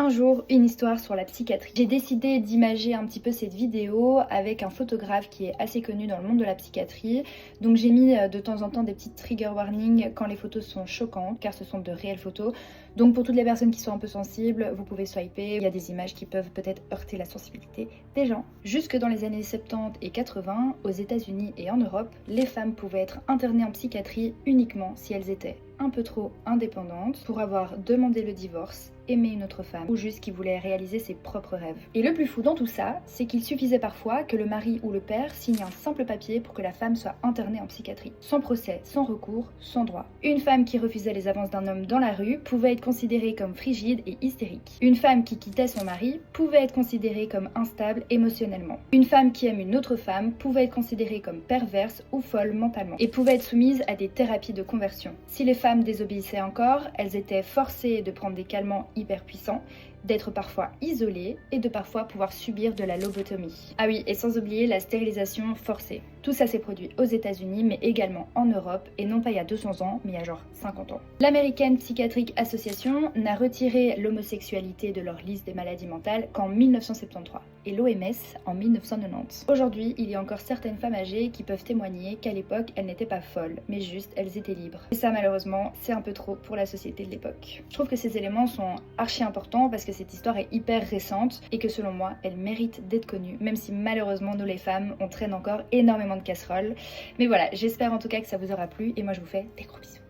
Un jour, une histoire sur la psychiatrie. J'ai décidé d'imager un petit peu cette vidéo avec un photographe qui est assez connu dans le monde de la psychiatrie. Donc j'ai mis de temps en temps des petites trigger warnings quand les photos sont choquantes, car ce sont de réelles photos. Donc pour toutes les personnes qui sont un peu sensibles, vous pouvez swiper. Il y a des images qui peuvent peut-être heurter la sensibilité des gens. Jusque dans les années 70 et 80, aux États-Unis et en Europe, les femmes pouvaient être internées en psychiatrie uniquement si elles étaient un peu trop indépendantes pour avoir demandé le divorce, aimé une autre femme ou juste qui voulait réaliser ses propres rêves. Et le plus fou dans tout ça, c'est qu'il suffisait parfois que le mari ou le père signe un simple papier pour que la femme soit internée en psychiatrie. Sans procès, sans recours, sans droit. Une femme qui refusait les avances d'un homme dans la rue pouvait être considérée comme frigide et hystérique. Une femme qui quittait son mari pouvait être considérée comme instable émotionnellement. Une femme qui aime une autre femme pouvait être considérée comme perverse ou folle mentalement et pouvait être soumise à des thérapies de conversion. Si les femmes désobéissaient encore, elles étaient forcées de prendre des calmants hyper puissants, d'être parfois isolées et de parfois pouvoir subir de la lobotomie. Ah oui, et sans oublier la stérilisation forcée. Tout ça s'est produit aux États-Unis mais également en Europe et non pas il y a 200 ans mais il y a genre 50 ans. L'American Psychiatric Association n'a retiré l'homosexualité de leur liste des maladies mentales qu'en 1973 et l'OMS en 1990. Aujourd'hui, il y a encore certaines femmes âgées qui peuvent témoigner qu'à l'époque, elles n'étaient pas folles, mais juste elles étaient libres. Et ça malheureusement, c'est un peu trop pour la société de l'époque. Je trouve que ces éléments sont archi importants parce que cette histoire est hyper récente et que selon moi, elle mérite d'être connue, même si malheureusement nous les femmes, on traîne encore énormément de casseroles. Mais voilà, j'espère en tout cas que ça vous aura plu et moi je vous fais des gros bisous.